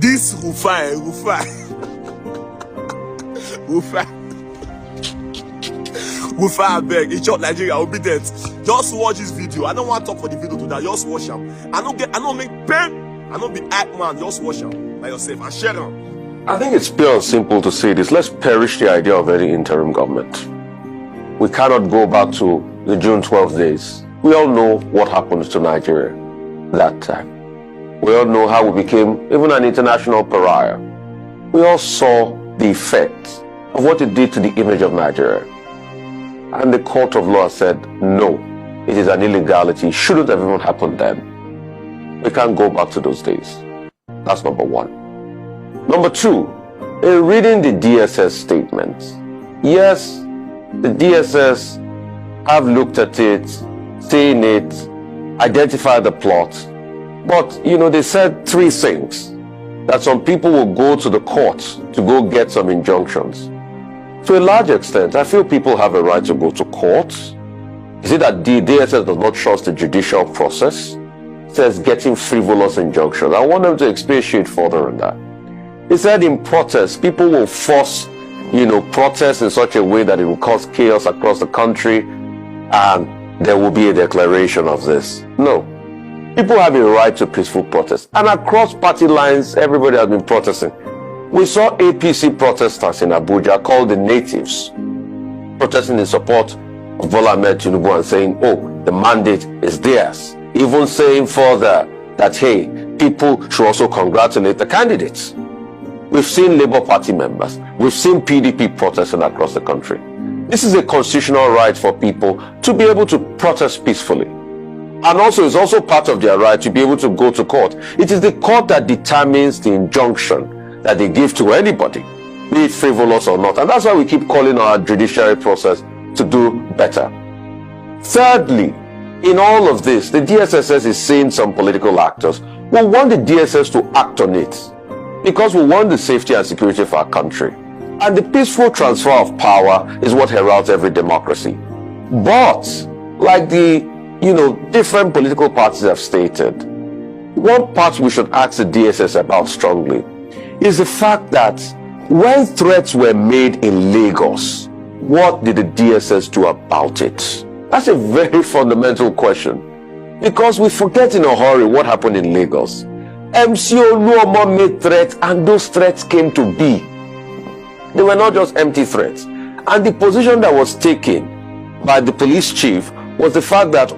This Rufai, I beg, in short, Nigeria will be dead. Just watch this video. I don't want to talk for the video today. Just watch them. I don't make pain. I don't be act man. Just watch them by yourself and share them. I think it's pure and simple to say this. Let's perish the idea of any interim government. We cannot go back to the June 12th days. We all know what happened to Nigeria that time. We all know how we became even an international pariah. We all saw the effect of what it did to the image of Nigeria. And the court of law said, no, it is an illegality. It shouldn't have even happened then. We can't go back to those days. That's number one. Number two, in reading the DSS statements, yes, the DSS have looked at it, seen it, identified the plot, but, they said three things. That some people will go to the courts to go get some injunctions. To a large extent, I feel people have a right to go to courts. Is it that the DSS does not trust the judicial process? It says getting frivolous injunctions. I want them to expatiate further on that. It said in protest, people will force, protest in such a way that it will cause chaos across the country and there will be a declaration of this. No. People have a right to peaceful protest. And across party lines, everybody has been protesting. We saw APC protesters in Abuja called the Natives, protesting in support of Bola Ahmed Tinubu and saying, oh, the mandate is theirs. Even saying further that, hey, people should also congratulate the candidates. We've seen Labour Party members. We've seen PDP protesting across the country. This is a constitutional right for people to be able to protest peacefully. And also, it's also part of their right to be able to go to court. It is the court that determines the injunction that they give to anybody, be it frivolous or not. And that's why we keep calling our judiciary process to do better. Thirdly, in all of this, the DSS is saying some political actors. We want the DSS to act on it because we want the safety and security of our country. And the peaceful transfer of power is what heralds every democracy. But, like the different political parties have stated, one part we should ask the DSS about strongly is the fact that when threats were made in Lagos, what did the DSS do about it? That's a very fundamental question, because we forget in a hurry what happened in Lagos. MC Oluomo made threats and those threats came to be. They were not just empty threats. And the position that was taken by the police chief was the fact that,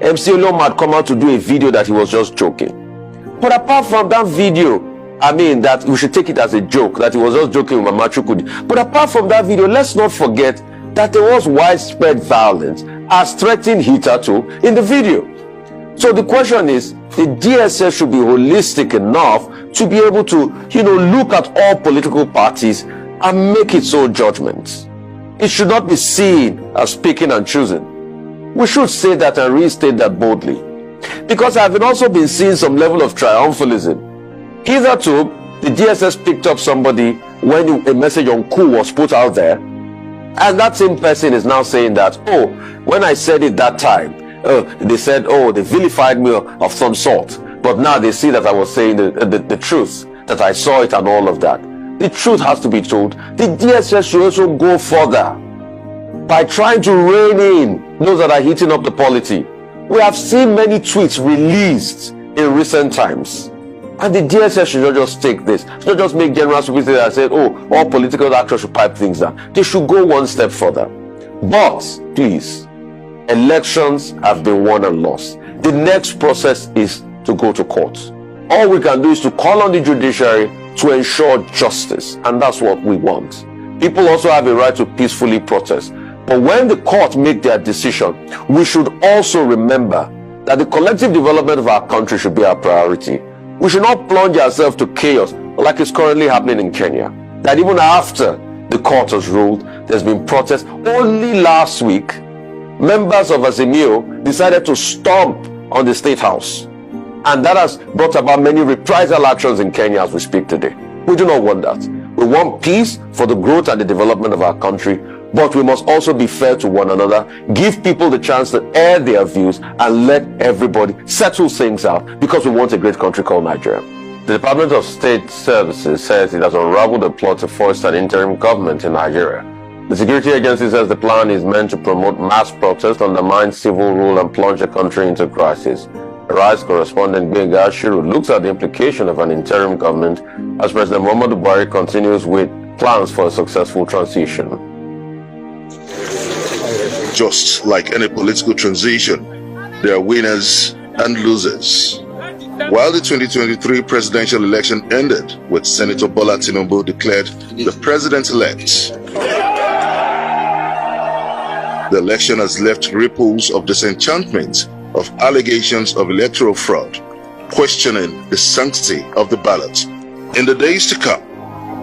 MC Oluomo had come out to do a video that he was just joking. But apart from that video, that we should take it as a joke, that he was just joking with Mama Chukwudi. But apart from that video, let's not forget that there was widespread violence as threatened hitherto in the video. So the question is, the DSS should be holistic enough to be able to, look at all political parties and make its own judgments. It should not be seen as picking and choosing. We should say that and restate that boldly. Because I've also been seeing some level of triumphalism. Hitherto, the DSS picked up somebody when a message on coup was put out there. And that same person is now saying that, when I said it that time, they said, they vilified me of some sort. But now they see that I was saying the truth, that I saw it and all of that. The truth has to be told. The DSS should also go further by trying to rein in those that are heating up the polity. We have seen many tweets released in recent times. And the DSS should not just take this. Should not just make general stupidity that say, all political actors should pipe things down. They should go one step further. But, please, elections have been won and lost. The next process is to go to court. All we can do is to call on the judiciary to ensure justice. And that's what we want. People also have a right to peacefully protest. But when the court make their decision, we should also remember that the collective development of our country should be our priority. We should not plunge ourselves to chaos like it's currently happening in Kenya. That even after the court has ruled, there's been protests. Only last week, members of Azimio decided to stomp on the State House. And that has brought about many reprisal actions in Kenya as we speak today. We do not want that. We want peace for the growth and the development of our country. But we must also be fair to one another, give people the chance to air their views, and let everybody settle things out, because we want a great country called Nigeria. The Department of State Services says it has unraveled a plot to foist an interim government in Nigeria. The security agency says the plan is meant to promote mass protest, undermine civil rule, and plunge the country into crisis. Arise correspondent Gbenga Ashiru looks at the implication of an interim government as President Muhammadu Buhari continues with plans for a successful transition. Just like any political transition, there are winners and losers. While the 2023 presidential election ended with Senator Bola Tinubu declared the president-elect, the election has left ripples of disenchantment, of allegations of electoral fraud, questioning the sanctity of the ballot. In the days to come,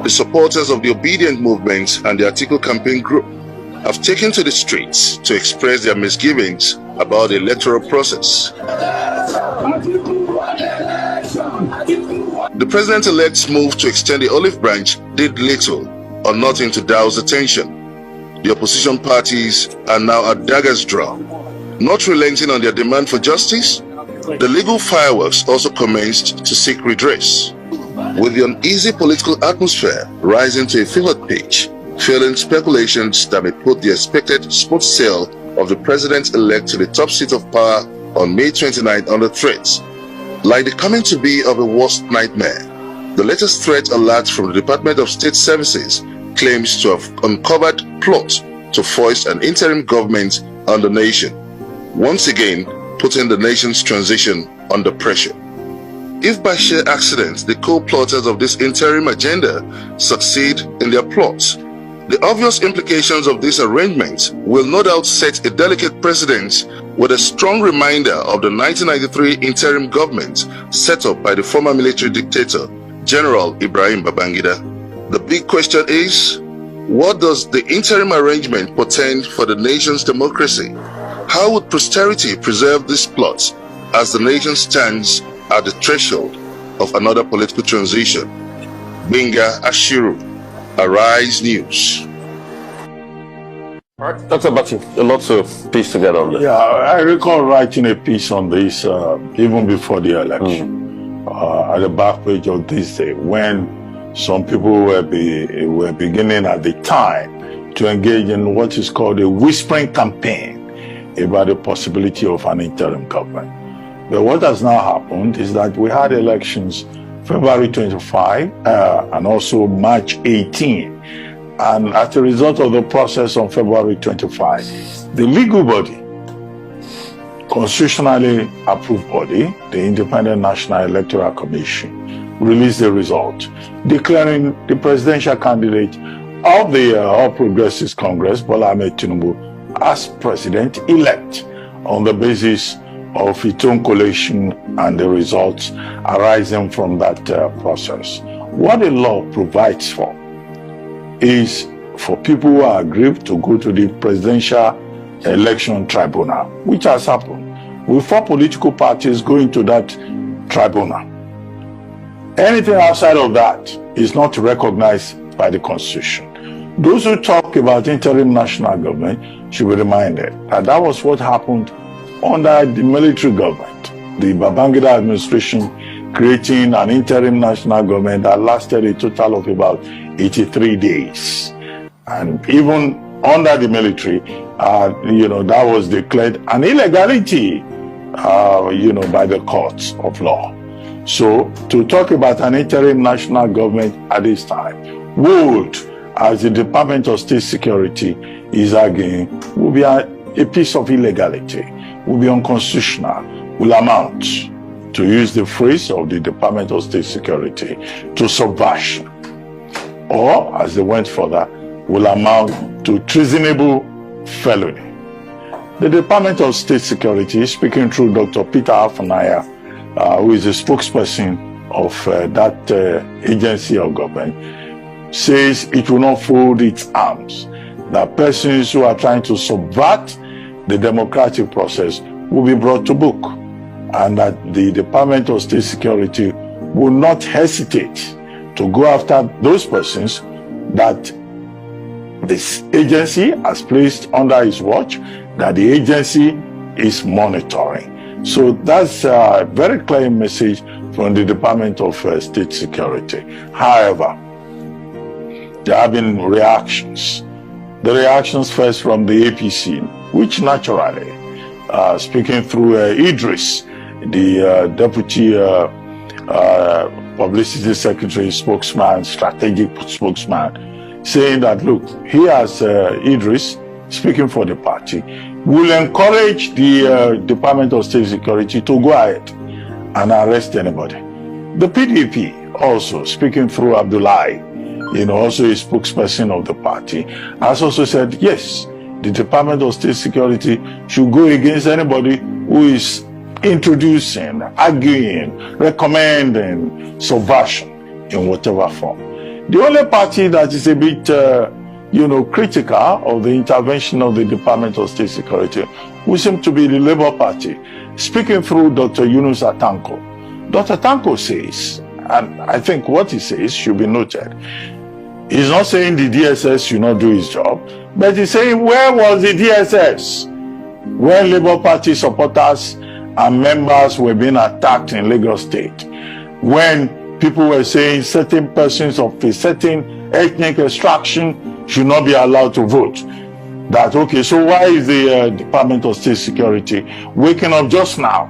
the supporters of the Obedient Movement and the Atiku campaign group have taken to the streets to express their misgivings about the electoral process. The president-elect's move to extend the olive branch did little or nothing to douse the tension. The opposition parties are now at dagger's draw. Not relenting on their demand for justice, the legal fireworks also commenced to seek redress. With the uneasy political atmosphere rising to a fevered pitch, fueling speculations that may put the expected smooth sail of the president-elect to the top seat of power on May 29th under threat. Like the coming to be of a worst nightmare, the latest threat alert from the Department of State Services claims to have uncovered plot to foist an interim government on the nation, once again putting the nation's transition under pressure. If by sheer accident the co-plotters of this interim agenda succeed in their plots, the obvious implications of this arrangement will no doubt set a delicate precedent with a strong reminder of the 1993 interim government set up by the former military dictator, General Ibrahim Babangida. The big question is, what does the interim arrangement portend for the nation's democracy? How would posterity preserve this plot as the nation stands at the threshold of another political transition? Gbenga Ashiru, Arise News. All right, Dr. Bati, a lot to piece together on this. Yeah, I recall writing a piece on this even before the election, at the back page of This Day, when some people were beginning at the time to engage in what is called a whispering campaign about the possibility of an interim government. But what has now happened is that we had elections February 25 and also March 18. And as a result of the process on February 25, the legal body, constitutionally approved body, the Independent National Electoral Commission, released the result, declaring the presidential candidate of the All Progressives Congress, Bola Ahmed Tinubu, as president-elect on the basis of its own collation and the results arising from that process. What the law provides for is for people who are aggrieved to go to the Presidential Election Tribunal, which has happened, with 4 political parties going to that tribunal. Anything outside of that is not recognized by the Constitution. Those who talk about interim national government should be reminded that that was what happened under the military government, the Babangida administration creating an interim national government that lasted a total of about 83 days. And even under the military, that was declared an illegality, by the courts of law. So to talk about an interim national government at this time would, as the Department of State Security is arguing, will be a piece of illegality, will be unconstitutional, will amount, to use the phrase of the Department of State Security, to subversion. Or, as they went further, will amount to treasonable felony. The Department of State Security, speaking through Dr. Peter Afanaya, who is the spokesperson of that agency of government, says it will not fold its arms, that persons who are trying to subvert the democratic process will be brought to book, and that the Department of State Security will not hesitate to go after those persons that this agency has placed under its watch, that the agency is monitoring. So that's a very clear message from the Department of State Security. However, there have been reactions. The reactions first from the APC, which naturally, speaking through Idris, the Deputy Publicity Secretary spokesman, strategic spokesman, saying that, look, he has Idris, speaking for the party, will encourage the Department of State Security to go ahead and arrest anybody. The PDP also, speaking through Abdullahi, also a spokesperson of the party, has also said, yes, the Department of State Security should go against anybody who is introducing, arguing, recommending subversion in whatever form. The only party that is a bit, critical of the intervention of the Department of State Security would seem to be the Labour Party. Speaking through Dr. Yunus Atanko, Dr. Atanko says, and I think what he says should be noted, he's not saying the DSS should not do his job, but he's saying, where was the DSS when Labour Party supporters and members were being attacked in Lagos State? When people were saying certain persons of a certain ethnic extraction should not be allowed to vote. That, okay, so why is the Department of State Security waking up just now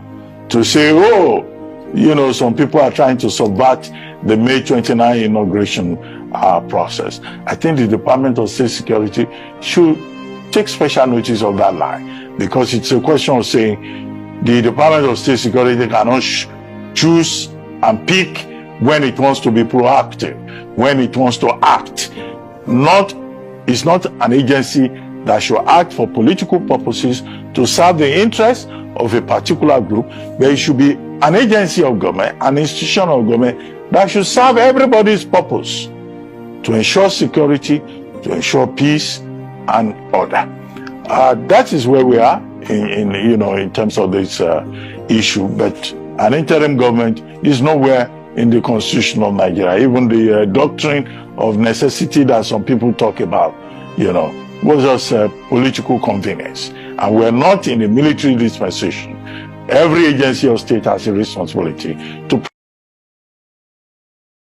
to say, oh, some people are trying to subvert the May 29 inauguration process? I think the Department of State Security should take special notice of that lie, because it's a question of saying the Department of State Security cannot choose and pick when it wants to be proactive, when it wants to act. It's not an agency that should act for political purposes to serve the interests of a particular group, but it should be an agency of government, an institution of government that should serve everybody's purpose to ensure security, to ensure peace and order. That is where we are in terms of this issue. But an interim government is nowhere in the Constitution of Nigeria. Even the doctrine of necessity that some people talk about, was just political convenience. And we're not in a military dispensation. Every agency of state has a responsibility to